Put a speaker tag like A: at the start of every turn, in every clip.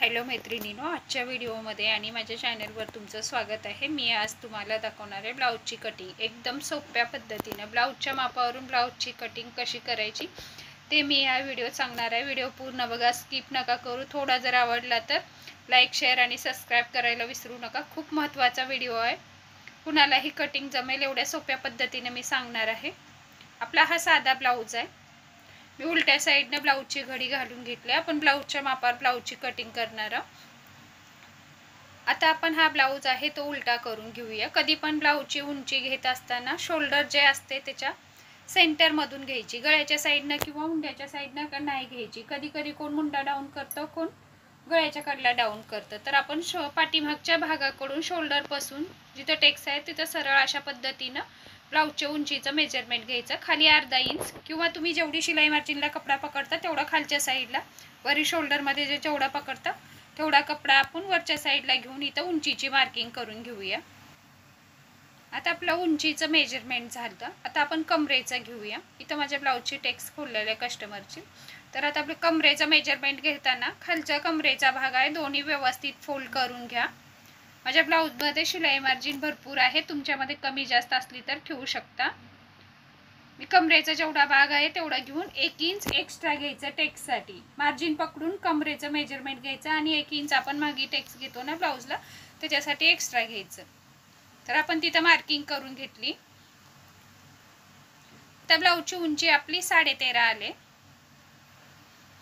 A: Hello मैत्रिणींनो, आजच्या व्हिडिओमध्ये आणि माझ्या चॅनलवर तुमचं स्वागत आहे। मी आज तुम्हाला दाखवणार आहे ब्लाऊजची कटिंग। एकदम सोप्या पद्धतीने ब्लाऊजच्या मापावरून ब्लाऊजची कटिंग कशी करायची ते मी या व्हिडिओत सांगणार आहे। व्हिडिओ पूर्ण बघा, स्किप नका करू। थोडा जर आवडला तर लाईक, शेअर आणि सबस्क्राईब करायला विसरू नका। खूप महत्त्वाचा व्हिडिओ आहे, कुणालाही कटिंग जमेल एवढ्या सोप्या पद्धतीने मी सांगणार आहे। आपला हा साधा ब्लाऊज आहे। मी उलट्या साइडने ब्लाऊजची घडी घालून घेतली। आपण ब्लाऊजच्या मापावर ब्लाऊजची कटिंग करणार आहोत। आता आपण हा ब्लाऊज आहे तो उलटा करून घेऊया। कधी पण ब्लाऊजची उंची घेत असताना शोल्डर जे असते त्याच्या सेंटर मधून घ्यायची, गळ्याच्या साइडने किंवा मुंड्याच्या साइडने नाही घ्यायची। कधी कधी कोण मुंडा डाऊन करतं, कोण गळ्याच्या कडला डाऊन करतं। तर आपण पाठीमागच्या भागाकडून शोल्डर पासून जिथे टेक्स आहे तिथे सरळ अशा पद्धतीने ब्लाऊजच्या उंचीचं मेजरमेंट घ्यायचं। खाली अर्धा इंच किंवा तुम्ही जेवढी शिलाई मार्जिनला कपडा पकडता तेवढा खालच्या साईडला, वरी शोल्डर मध्ये जे जेवढा पकडता तेवढा कपडा आपण वरच्या साईडला घेऊन इथं उंचीची मार्किंग करून घेऊया। आता आपलं उंचीचं मेजरमेंट झालं। आता आपण कमरेचं घेऊया। इथं माझ्या ब्लाऊजची टेक्स खोललेली आहे कस्टमरची। तर आता आपलं कमरेचं मेजरमेंट घेताना खालचा कमरेचा भाग आहे दोन्ही व्यवस्थित फोल्ड करून घ्या। माझ्या ब्लाऊजमध्ये शिलाई मार्जिन भरपूर आहे, तुमच्यामध्ये कमी जास्त असली तर ठेवू शकता। मी कमरेचा जेवढा भाग आहे तेवढा घेऊन 1 इंच एक्स्ट्रा घ्यायचं टेक्ससाठी। मार्जिन पकडून कमरेचं मेजरमेंट घ्यायचं आणि 1 इंच आपण मागे टेक्स घेतो ना ब्लाऊजला त्याच्यासाठी एक्स्ट्रा घ्यायचं। तर आपण तिथं मार्किंग करून घेतली। त्या ब्लाऊजची उंची आपली 13.5 आले।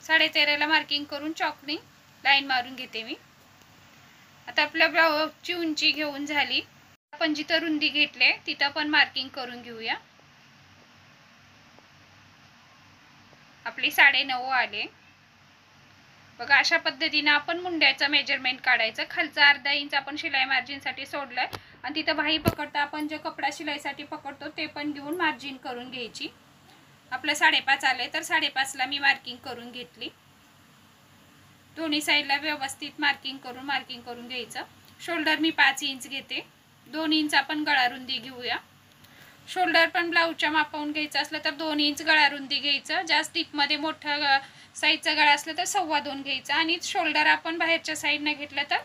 A: 13.5 ला मार्किंग करून चॉकनी लाईन मारून घेते मी। आता आपल्या ब्लाऊजची उंची घेऊन झाली। आपण जिथं रुंदी घेतले तिथं पण मार्किंग करून घेऊया। आपली 9.5 आले बघा। अशा पद्धतीने आपण मुंड्याचं मेजरमेंट काढायचं। खालचा अर्धा इंच आपण शिलाई मार्जिन साठी सोडलाय आणि तिथं बाही पकडता आपण जे कपडा शिलाईसाठी पकडतो ते पण घेऊन मार्जिन करून घ्यायची। आपलं 5.5 आले तर 5.5 ला मी मार्किंग करून घेतली। दोन्ही साइडला व्यवस्थित मार्किंग करून घ्यायचं। शोल्डर मी 5 इंच घेते। 2 इंच आपण गळा रुंदी घेऊया। शोल्डर पण ब्लाऊजच्या मापावून घ्यायचं असलं तर 2 इंच गळा रुंदी घ्यायचं। जास्त टीप मध्ये मोठा साईजचा गळा असला तर 2.25 घ्यायचा आणि शोल्डर आपण बाहेरच्या साइडने घेतलं तर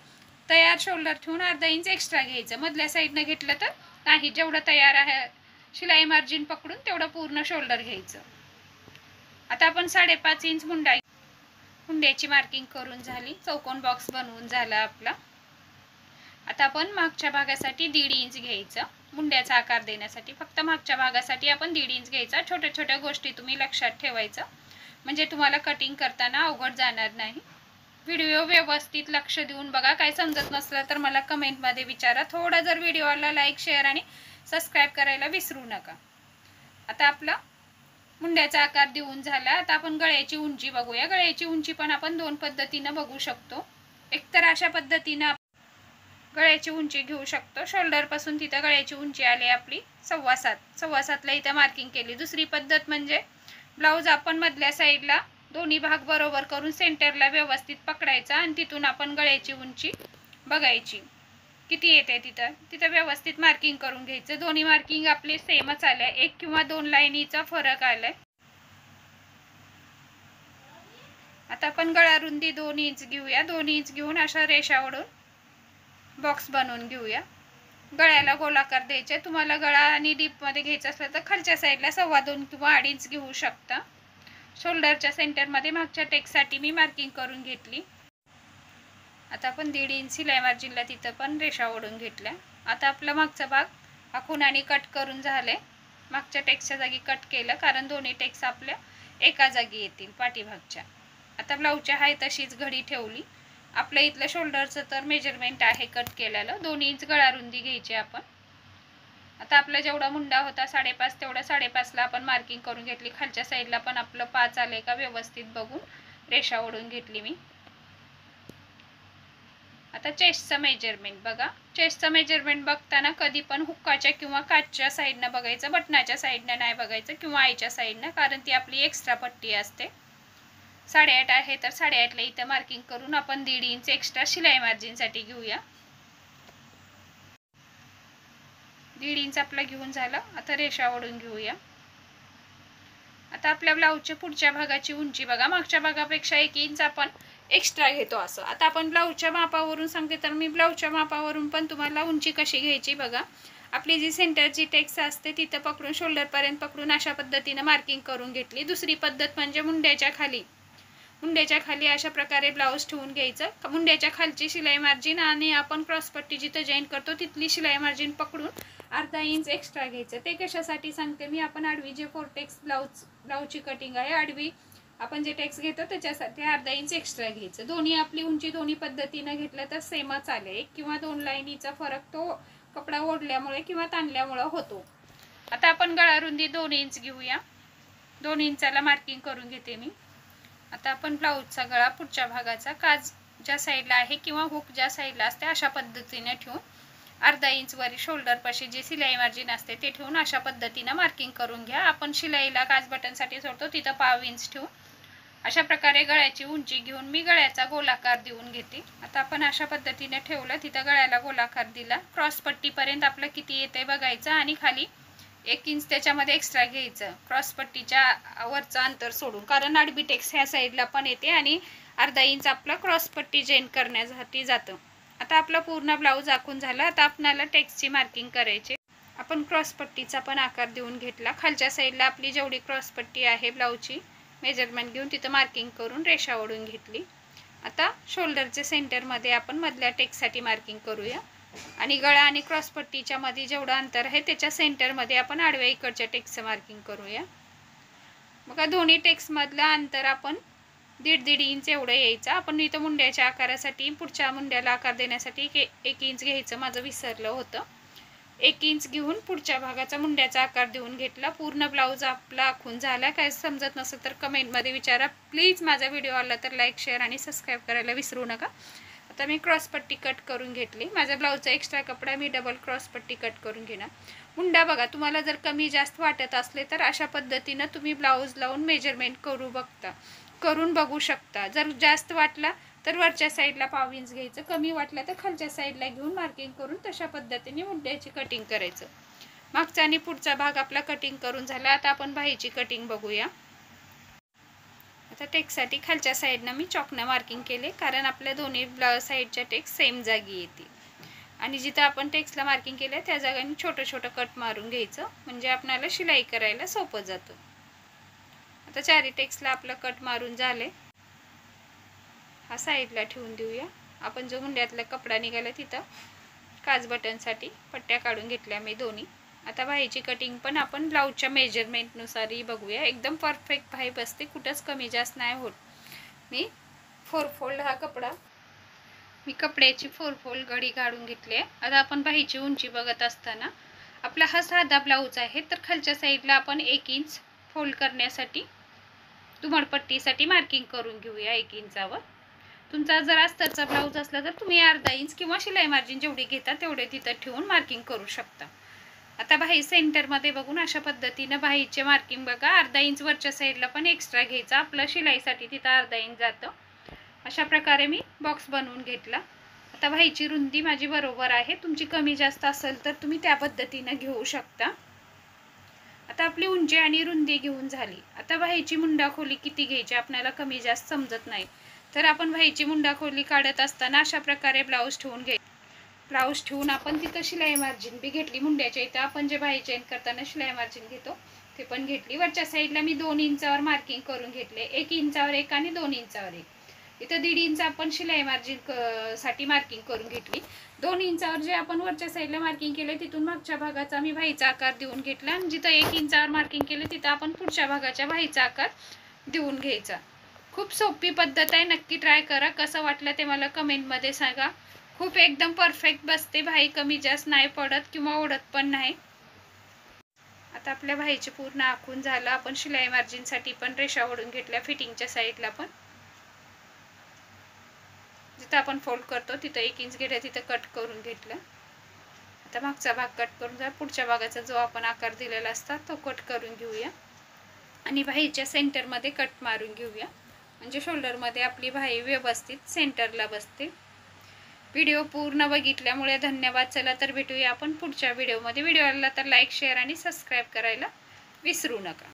A: तयार शोल्डर ठेवून अर्धा इंच एक्स्ट्रा घ्यायचं। मधल्या साइडने घेतलं तर नाही, जेवढं तयार आहे शिलाई मार्जिन पकडून तेवढं पूर्ण शोल्डर घ्यायचं। आता आपण 5.5 इंच मुंड्याची मार्किंग करून झाली। चौकोन बॉक्स बनवून झाला आपला। आता आपण मागच्या भागासाठी 1.5 इंच घ्यायचं। मुंड्याचा आकार देण्यासाठी फक्त मागच्या भागासाठी आपण 1.5 इंच घ्यायचा। छोट्या छोट्या गोष्टी तुम्ही लक्षात ठेवायचं म्हणजे तुम्हाला कटिंग करताना अवघड जाणार नाही। व्हिडिओ व्यवस्थित लक्ष देऊन बघा। काय समजत नसलं तर मला कमेंट मध्ये विचारा। थोडा जर व्हिडिओला लाईक, शेअर आणि सबस्क्राईब करायला विसरू नका। आता आपला मुंड्याचा आकार देऊन झाला। आता आपण गळ्याची उंची बघूया। गळ्याची उंची पण आपण 2 पद्धतीने बघू शकतो। एक तर अशा पद्धतीने गळ्याची उंची घेऊ शकतो। शोल्डर पासून तिथे गळ्याची उंची आली आपली 7.25 ला इथं मार्किंग केली। दुसरी पद्धत म्हणजे ब्लाऊज आपण मधल्या साइडला दोन्ही भाग बरोबर करून सेंटरला व्यवस्थित पकडायचा आणि तिथून आपण गळ्याची उंची बघायची किती येते तिथं व्यवस्थित मार्किंग करून घ्यायचं। दोन्ही मार्किंग आपले सेमच आले, 1 किंवा 2 लाईनीचा फरक आलाय। आता आपण गळा रुंदी 2 इंच घेऊया। 2 इंच घेऊन अशा रेषा ओढून बॉक्स बनवून घेऊया। गळ्याला गोलाकार द्यायचे। तुम्हाला गळा आणि डीप मध्ये घ्यायचं असलं तर खालच्या साइडला 2.25 किंवा 2.5 घेऊ शकता। शोल्डरच्या सेंटर मध्ये मागच्या टेक्ससाठी मी मार्किंग करून घेतली। आता आपण 1.5 इंच शिलाई मार्जिनला तिथं पण रेषा ओढून घेतल्या। आता आपला मागचा भाग आखून कट करून झाले। मागच्या टेक्सच्या जागी कट केलं कारण दोन्ही टेक्स आपल्या एका जागी येतील पाठीभागच्या। आता ब्लाऊजच्या हाय तशीच घडी ठेवली। आपल्या इथलं शोल्डरचं तर मेजरमेंट आहे कट केलेलं। 2 इंच गळा रुंदी घ्यायची आपण। आता आपला जेवढा मुंडा होता 5.5 तेवढा 5.5 ला आपण मार्किंग करून घेतली। खालच्या साइडला पण आपलं 5 आले का व्यवस्थित बघून रेषा ओढून घेतली मी। आता चेस्टचं मेजरमेंट बघा। चेस्टचं मेजरमेंट बघताना कधी पण हुक्काच्या किंवा काचच्या साइडने बघायचं, बटनाच्या साइडने नाही बघायचं किंवा आईच्या साइडने, कारण ती आपली एक्स्ट्रा पट्टी असते। 8.5 आहे तर 8.5 ला इथं मार्किंग करून आपण 1.5 इंच एक्स्ट्रा शिलाई मार्जिन साठी घेऊया। 1.5 इंच आपला घेऊन झाला। आता रेषा ओढून घेऊया। आता आपल्या ब्लाऊजच्या पुढच्या भागाची उंची बघा। मागच्या भागापेक्षा 1 इंच आपण एक्स्ट्रा घेतो असं. आता आपण ब्लाऊजच्या मापावरून सांगते, तर मी ब्लाऊजच्या मापावरून पण तुम्हाला उंची कशी घ्यायची बघा. आपली जी सेंटरची टेक्स असते तिथं पकडून शोल्डरपर्यंत पकडून अशा पद्धतीनं मार्किंग करून घेतली. दुसरी पद्धत म्हणजे मुंड्याच्या खाली अशा प्रकारे ब्लाऊज ठेवून घ्यायचं. मुंड्याच्या खालची शिलाई मार्जिन आणि आपण क्रॉसपट्टी जिथं जॉईन करतो तिथली शिलाई मार्जिन पकडून अर्धा इंच एक्स्ट्रा घ्यायचं. ते कशासाठी सांगते मी, आपण आडवी जे फोरटेक्स ब्लाऊजची कटिंग आहे, आडवी आपण जे टेक्स घेतो त्याच्यासाठी अर्धा इंच एक्स्ट्रा घ्यायचं. दोन्ही आपली उंची दोन्ही पद्धतीनं घेतलं तर सेमच आले. 1 किंवा 2 लाईनीचा फरक तो कपडा ओढल्यामुळे किंवा ताणल्यामुळे होतो. आता आपण गळा रुंदी 2 इंच घेऊया. 2 इंचाला मार्किंग करून घेते मी. आता आपण ब्लाऊजचा गळा पुढच्या भागाचा काज ज्या साईडला आहे किंवा हुक ज्या साईडला असते अशा पद्धतीने ठेवून अर्धा इंच वरी शोल्डर पाशी जे शिलाई मार्जिन असते ते ठेवून अशा पद्धतीने मार्किंग करून घ्या. आपण शिलाईला काज बटनसाठी सोडतो तिथं पाव इंच ठेवून अशा प्रकारे गळ्याची उंची घेऊन मी गळ्याचा गोलाकार देऊन घेते. आता आपण अशा पद्धतीने ठेवलं, तिथं गळ्याला गोलाकार दिला. क्रॉस पट्टीपर्यंत आपलं किती येते बघायचं आणि खाली 1 इंच त्याच्यामध्ये एक्स्ट्रा घ्यायचं क्रॉस पट्टीच्या वरचं अंतर सोडून, कारण आडवी टेक्स ह्या साईडला पण येते आणि अर्धा इंच आपलं क्रॉस पट्टी जॉईन करण्यासाठी जातं. आता आपला पूर्ण ब्लाऊज आखून झाला. आता आपल्याला टेक्सची मार्किंग करायची. आपण क्रॉस पट्टीचा पण आकार देऊन घेतला. खालच्या साईडला आपली जेवढी क्रॉस पट्टी आहे ब्लाऊजची मेजरमेंट घेऊन तिथं मार्किंग करून रेषा ओढून घेतली. आता शोल्डरच्या सेंटरमध्ये आपण मधल्या टेक्ससाठी मार्किंग करूया आणि गळा आणि क्रॉस पट्टीच्या मध्ये जेवढं अंतर आहे त्याच्या सेंटरमध्ये आपण आडव्या इकडच्या टेक्सचं मार्किंग करूया. बघा दोन्ही टेक्समधलं अंतर आपण 1.5 इंच एवढं यायचं. आपण इथं मुंड्याच्या आकारासाठी पुढच्या मुंड्याला आकार देण्यासाठी 1 इंच घ्यायचं, माझं विसरलं होतं. 1 इंच घेऊन पुढच्या भागाचा मुंड्याचा आकार देऊन घेतला. पूर्ण ब्लाऊज आपला आखून झाला. काय समजत नसेल तर कमेंटमध्ये विचारा प्लीज. माझा व्हिडिओ आला तर लाईक शेअर आणि सबस्क्राईब करायला विसरू नका. आता मी क्रॉस पट्टी कट करून घेतली. माझ्या ब्लाऊजचा एक्स्ट्रा कपडा मी डबल क्रॉस पट्टी कट करून घेणार. मुंडा बघा, तुम्हाला जर कमी जास्त वाटत असले तर अशा पद्धतीनं तुम्ही ब्लाऊज लावून मेजरमेंट करून बघू शकता. जर जास्त वाटला तर वरच्या साईडला पाव इंच घ्यायचं, कमी वाटला तर खालच्या साईडला घेऊन मार्किंग करून तशा पद्धतीने मुंड्याची कटिंग करायचं. मागचा आणि पुढचा भाग आपला कटिंग करून झाला. आता आपण बाहीची कटिंग बघूया. आता टेक्ससाठी खालच्या साईडनं मी चॉकनं मार्किंग केले, कारण आपल्या दोन्ही साईडच्या टेक्स सेम जागी येतील आणि जिथं आपण टेक्सला मार्किंग केलं त्या जागाने छोटं छोटं कट मारून घ्यायचं, म्हणजे आपल्याला शिलाई करायला सोपं जातं. आता चारी टेक्सला आपलं कट मारून झाले. हा साईडला ठेवून देऊया. आपण जो मुंड्यातला कपडा निघाला तिथं काज बटनसाठी पट्ट्या काढून घेतल्या मी दोन्ही. आता बाहीची कटिंग पण आपण ब्लाऊजच्या मेजरमेंटनुसारही बघूया. एकदम परफेक्ट बाही बसते, कुठंच कमी जास्त नाही होत. मी 4 फोल्ड हा कपडा कपड्याची 4 फोल्ड घडी काढून घेतली आहे. आता आपण बाहीची उंची बघत असताना आपला हा साधा ब्लाऊज आहे तर खालच्या साईडला आपण 1 इंच फोल्ड करण्यासाठी दुमडपट्टीसाठी मार्किंग करून घेऊया 1 इंचावर. तुमचा जर अस्तरचा ब्लाऊज असला तर तुम्ही अर्धा इंच किंवा शिलाई मार्जिन जेवढी घेता तेवढे तिथं ठेवून मार्किंग करू शकता. आता बाही सेंटरमध्ये बघून अशा पद्धतीनं बाहीचे मार्किंग बघा. अर्धा इंच वरच्या साईडला पण एक्स्ट्रा घ्यायचा, आपलं शिलाईसाठी तिथं अर्धा इंच जातं. अशा प्रकारे मी बॉक्स बनवून घेतला. आता बाहीची रुंदी माझी बरोबर आहे. तुमची कमी जास्त असेल तर तुम्ही त्या पद्धतीनं घेऊ शकता. आता आपली उंची आणि रुंदी घेऊन झाली. आता बाहीची मुंडा खोली किती घ्यायची आपल्याला कमी जास्त समजत नाही, तर आपण बाहीची मुंडा खोली काढत असताना अशा प्रकारे ब्लाऊज ठेवून आपण तिथं शिलाई मार्जिन बी घेतली. मुंड्याच्या इथं आपण जे बाही चेंज करताना शिलाई मार्जिन घेतो ते पण घेतली. वरच्या साईडला मी 2 इंचावर मार्किंग करून घेतले. 1 इंचावर 1 आणि 2 इंचावर 1. इथं 1.5 इंच आपण शिलाई मार्जिन साठी मार्किंग करून घेतली. 2 इंचावर जे आपण वरच्या साईडला मार्किंग केले तिथून मागच्या भागाचा मी बाहीचा आकार देऊन घेतला आणि जिथं 1 इंचावर मार्किंग केले तिथं आपण पुढच्या भागाच्या बाहीचा आकार देऊन घ्यायचा. खूप सोपी पद्धत आहे, नक्की ट्राय करा. कसं वाटलं ते मला कमेंटमध्ये सांगा. खूप एकदम परफेक्ट बसते, बाही कमी जास्त नाही पडत किंवा ओढत पण नाही. आता आपल्या बाहीचे पूर्ण आखून झालं. आपण शिलाई मार्जिनसाठी पण रेषा ओढून घेतल्या. फिटिंगच्या साईडला पण जिथं आपण फोल्ड करतो तिथं 1 इंच घेतलं, तिथं कट करून घेतलं. आता मागचा भाग कट करून जा. पुढच्या भागाचा जो आपण आकार दिलेला असता तो कट करून घेऊया आणि बाहीच्या सेंटरमध्ये कट मारून घेऊया, म्हणजे शोल्डरमध्ये आपली बाही व्यवस्थित सेंटरला बसते. व्हिडिओ पूर्ण बघितल्यामुळे धन्यवाद. चला तर भेटूया आपण पुढच्या व्हिडिओमध्ये. व्हिडिओला तर लाईक शेअर आणि सबस्क्राईब करायला विसरू नका.